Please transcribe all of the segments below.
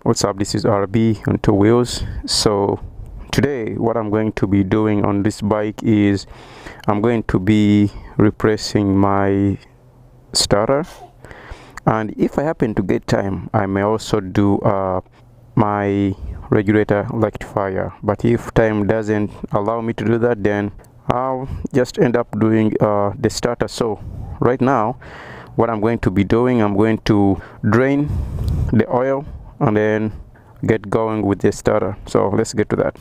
What's up, this is RB on two wheels. So today what I'm going to be doing on this bike is I'm going to be replacing my starter, and if I happen to get time I may also do my regulator rectifier, but if time doesn't allow me to do that, then I'll just end up doing the starter. So right now what I'm going to be doing, I'm going to drain the oil and then get going with the starter. So let's get to that.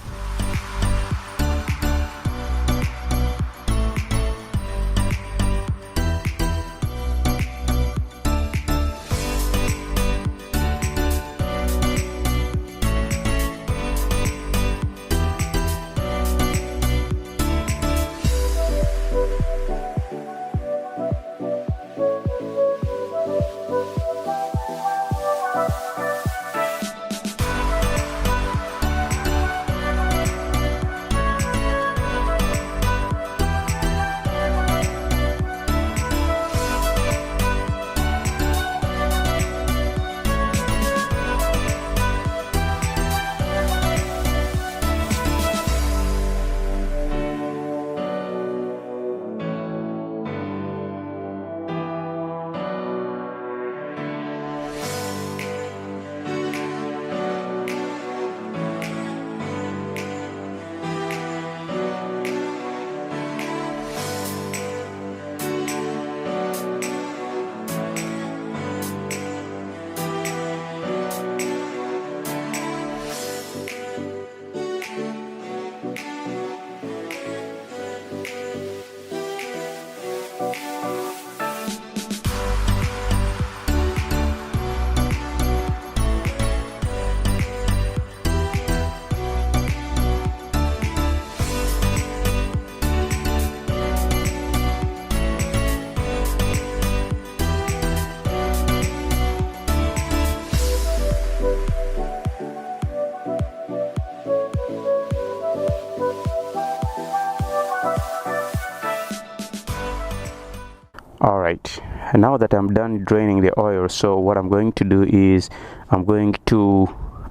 Alright, now that I'm done draining the oil, so what I'm going to do is I'm going to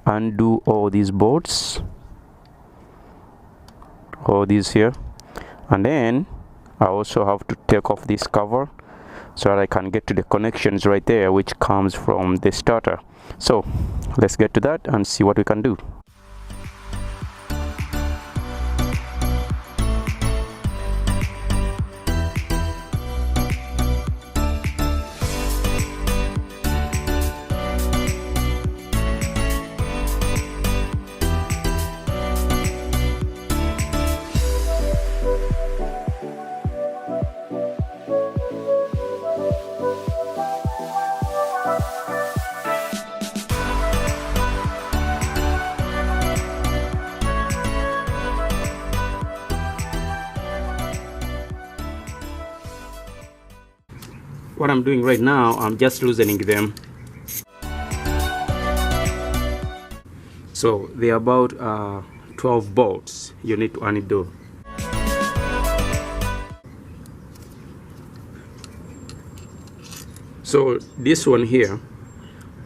undo all these bolts, all these here, and then I also have to take off this cover so that I can get to the connections right there which comes from the starter. So let's get to that and see what we can do. What I'm doing right now, I'm just loosening them. So they're about 12 bolts you need to undo. So this one here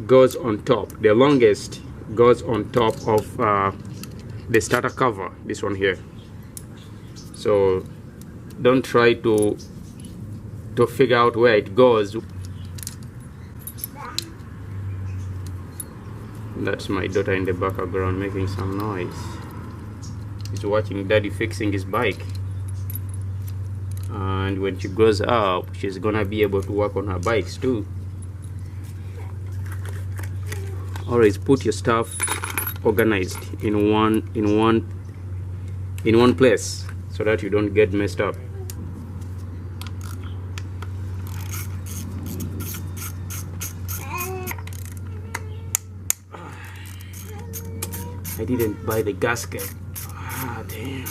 goes on top. The longest goes on top of the starter cover, this one here. So don't try to figure out where it goes. That's my daughter in the background making some noise. She's watching daddy fixing his bike, and when she grows up she's gonna be able to work on her bikes too. Always put your stuff organized in one place so that you don't get messed up. I didn't buy the gasket. Ah, damn.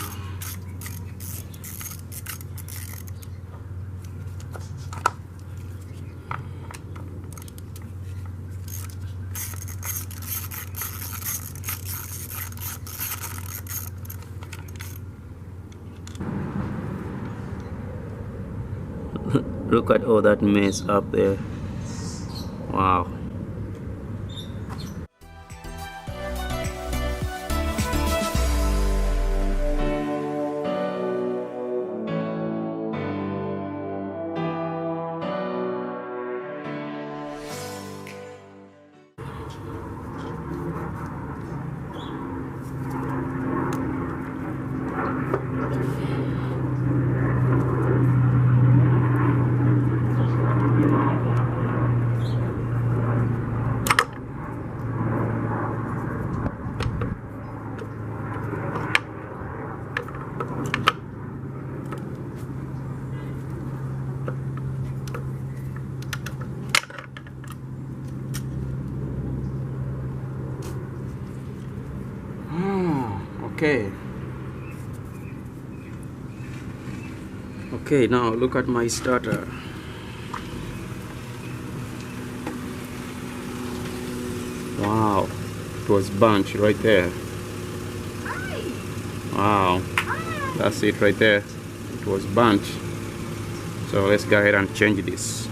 Look at all that mess up there. Wow. Okay, now look at my starter. Wow, it was burnt right there. Wow, that's it right there. It was burnt. So let's go ahead and change this.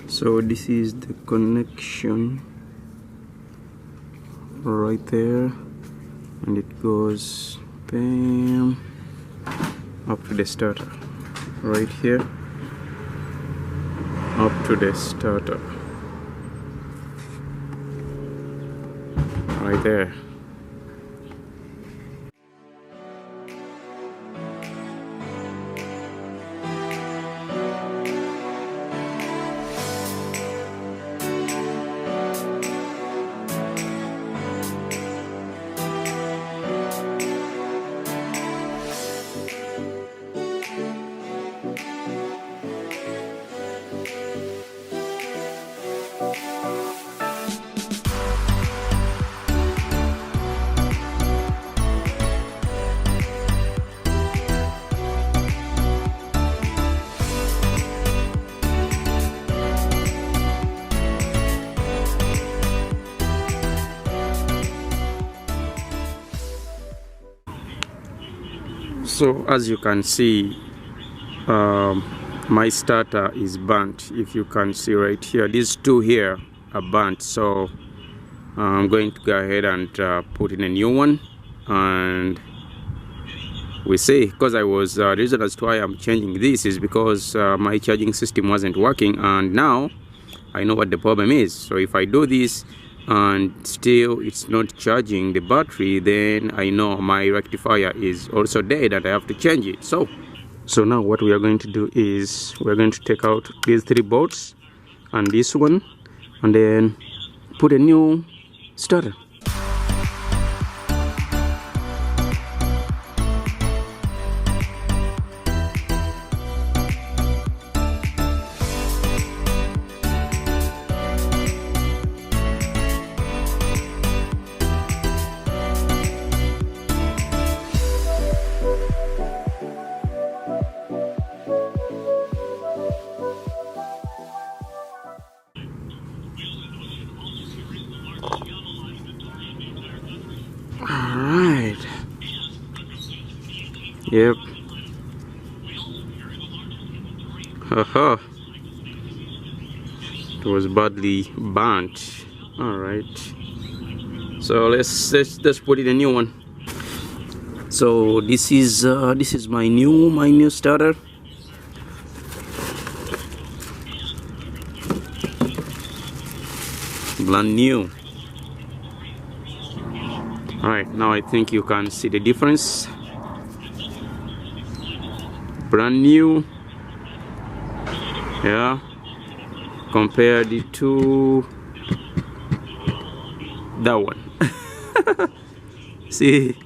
So this is the connection right there, and it goes bam up to the starter right here, up to the starter right there. So as you can see, my starter is burnt. If you can see right here, these two here are burnt, so I'm going to go ahead and put in a new one, and we see, because I was the reason as to why I'm changing this is because my charging system wasn't working, and now I know what the problem is. So if I do this and still it's not charging the battery, then I know my rectifier is also dead and I have to change it. So now what we are going to do is we're going to take out these 3 bolts and this one, and then put a new starter. Alright. Yep. Haha. It was badly burnt. Alright. So let's put in a new one. So this is my new starter. Brand new. Alright, now I think you can see the difference. Brand new, yeah, compared to that one. See,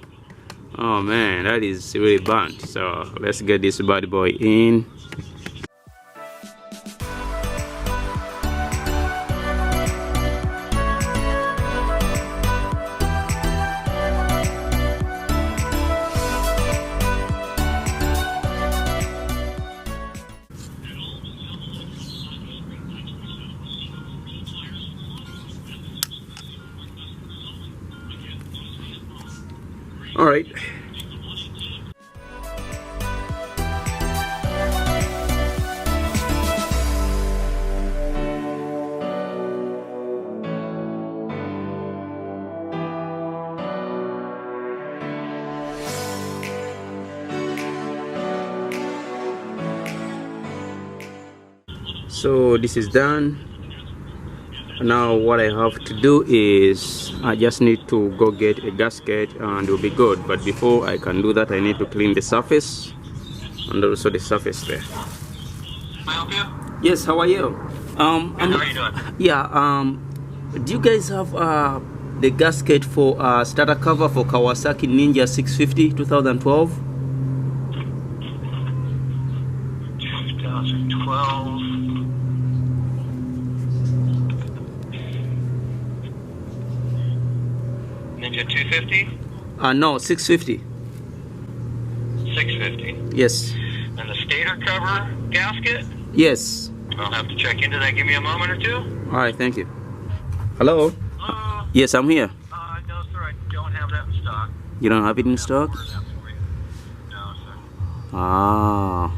oh man, that is really burnt. So let's get this bad boy in. All right. So this is done. Now what I have to do is I just need to go get a gasket and we'll be good. But before I can do that, I need to clean the surface and also the surface there. Can I help you? Yes, how are you? How are you doing? Yeah. Do you guys have the gasket for starter cover for Kawasaki Ninja 650 2012? 2012. Ninja 250? No, 650. 650. Yes. And the stator cover gasket? Yes. I'll have to check into that. Give me a moment or two. All right, thank you. Hello? Hello? Yes, I'm here. No, sir, I don't have that in stock. You don't have it in stock? Order that for you. No, sir. Ah.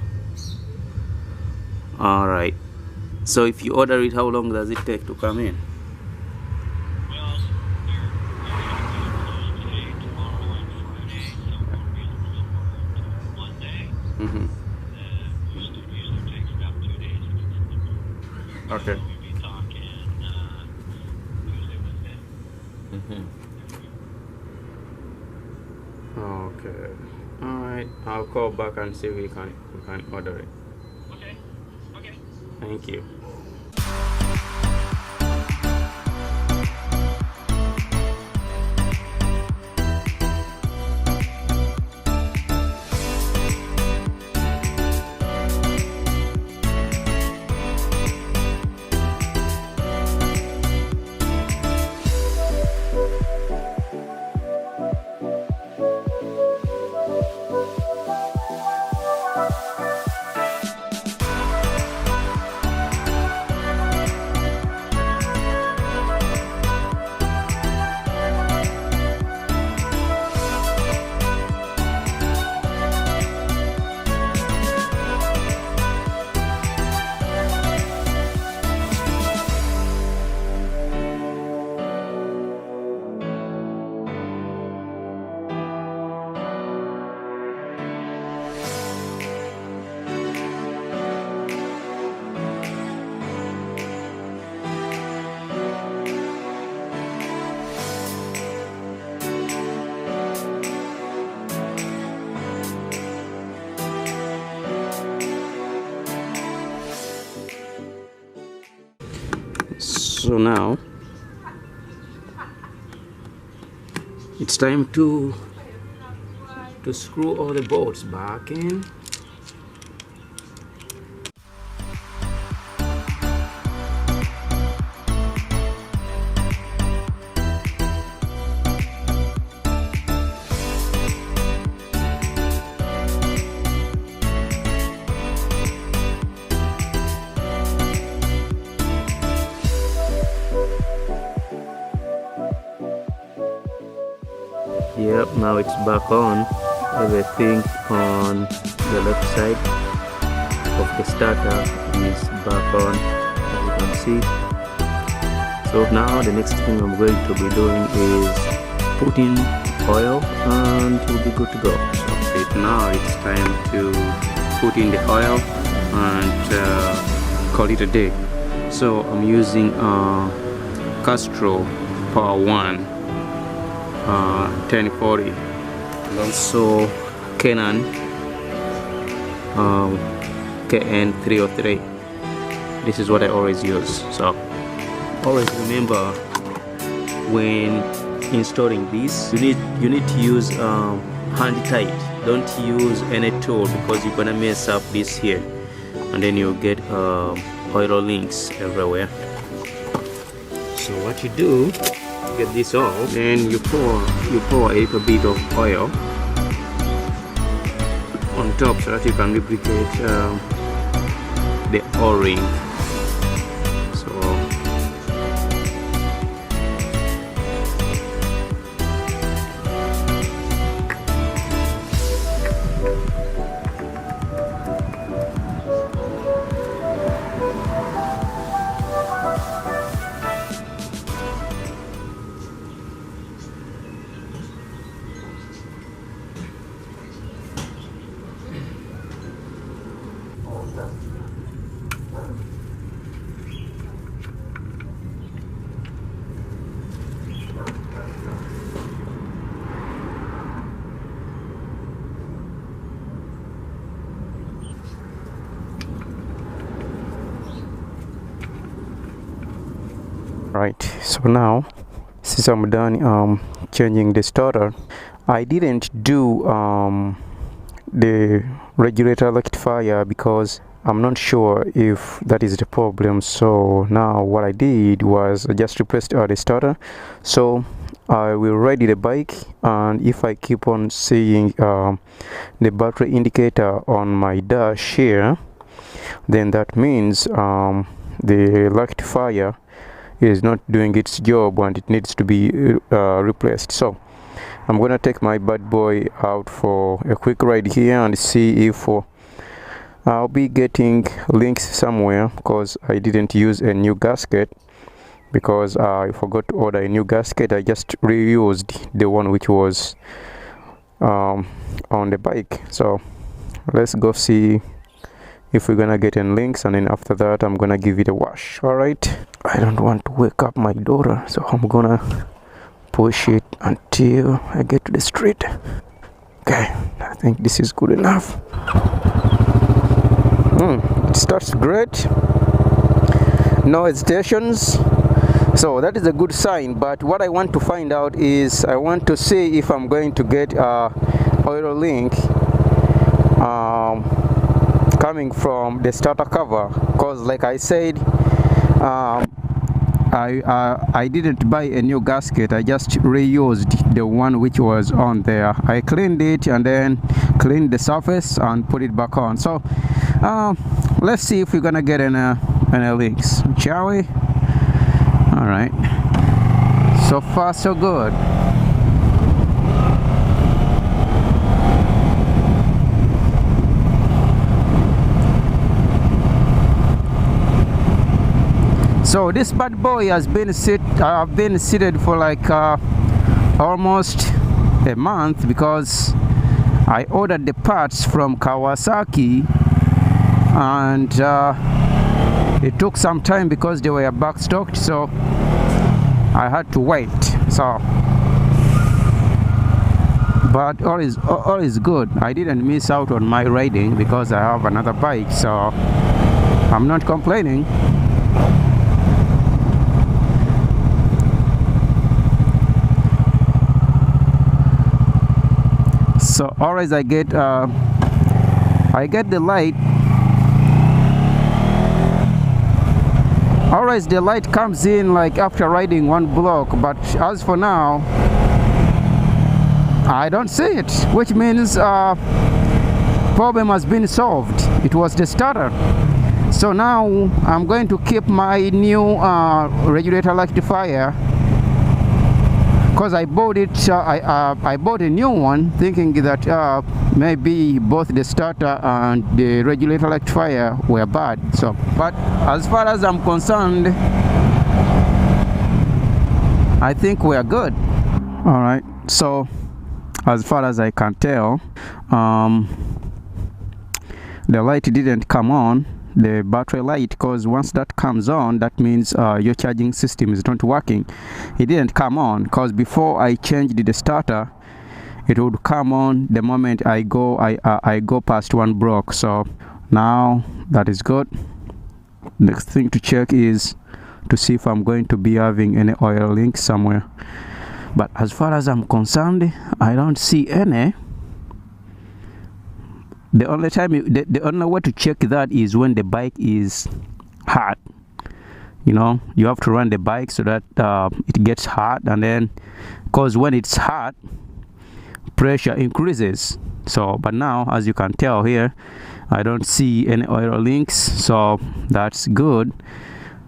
All right. So if you order it, how long does it take to come in? Well, they're closed today, tomorrow, and Friday, so it won't be until Monday. Mm-hmm. Usually takes about 2 days to get delivered. Okay. So we'd be talking Tuesday, Wednesday. Mm-hmm. Okay. All right. I'll call back and see if we can order it. Okay. Okay. Thank you. So now it's time to screw all the bolts back in. Yep, now it's back on. Everything on the left side of the starter is back on, as you can see. So now the next thing I'm going to be doing is putting oil and we'll be good to go. So now it's time to put in the oil and call it a day. So I'm using Castro Power 1 1040 and also Canon KN303. This is what I always use. So always remember when installing this, you need to use hand tight. Don't use any tool because you're gonna mess up this here, and then you'll get oil links everywhere. So what you do, get this off, then you pour a little bit of oil on top so that you can lubricate the O-ring. Right, so now since I'm done changing the starter, I didn't do the regulator rectifier because I'm not sure if that is the problem. So now what I did was I just replaced the starter. So I will ready the bike, and if I keep on seeing the battery indicator on my dash here, then that means the rectifier is not doing its job and it needs to be replaced. So I'm gonna take my bad boy out for a quick ride here and see if I'll be getting links somewhere, because I didn't use a new gasket because I forgot to order a new gasket. I just reused the one which was on the bike. So let's go see if we're gonna get in links, and then after that I'm gonna give it a wash. All right, I don't want to wake up my daughter, so I'm gonna push it until I get to the street. Okay, I think this is good enough. It starts great, no hesitations, so that is a good sign. But what I want to find out is I want to see if I'm going to get oil link coming from the starter cover, because like I said, I didn't buy a new gasket. I just reused the one which was on there. I cleaned it and then cleaned the surface and put it back on. So let's see if we're gonna get any links, shall we? All right, so far so good. So this bad boy has been seated for like almost a month, because I ordered the parts from Kawasaki and it took some time because they were backstocked, so I had to wait. So but all is good. I didn't miss out on my riding because I have another bike, so I'm not complaining. So always I get the light. Always the light comes in like after riding one block, but as for now I don't see it, which means problem has been solved. It was the starter. So now I'm going to keep my new regulator rectifier, because I bought it. I bought a new one thinking that maybe both the starter and the regulator rectifier were bad. So, but as far as I'm concerned, I think we are good. All right. So, as far as I can tell, the light didn't come on, the battery light, because once that comes on, that means your charging system is not working. It didn't come on because before I changed the starter, it would come on the moment I go past one block. So now that is good. Next thing to check is to see if I'm going to be having any oil links somewhere, but as far as I'm concerned, I don't see any. The only time the only way to check that is when the bike is hot. You know, you have to run the bike so that it gets hot, and then because when it's hot, pressure increases. So but now, as you can tell here, I don't see any oil links, so that's good.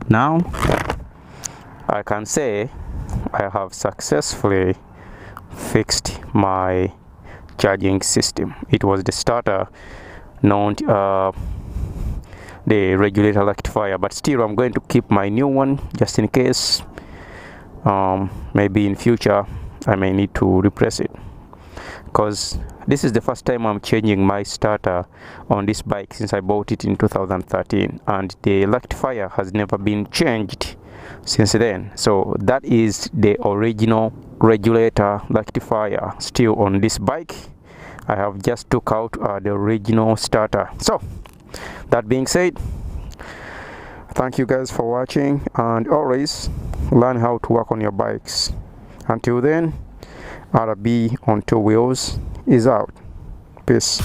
Now I can say I have successfully fixed my charging system. It was the starter, not the regulator rectifier, but still I'm going to keep my new one just in case. Maybe in future I may need to replace it, because this is the first time I'm changing my starter on this bike since I bought it in 2013, and the rectifier has never been changed since then. So that is the original regulator rectifier still on this bike. I have just took out the original starter. So that being said, thank you guys for watching, and always learn how to work on your bikes. Until then, RB on two wheels is out. Peace.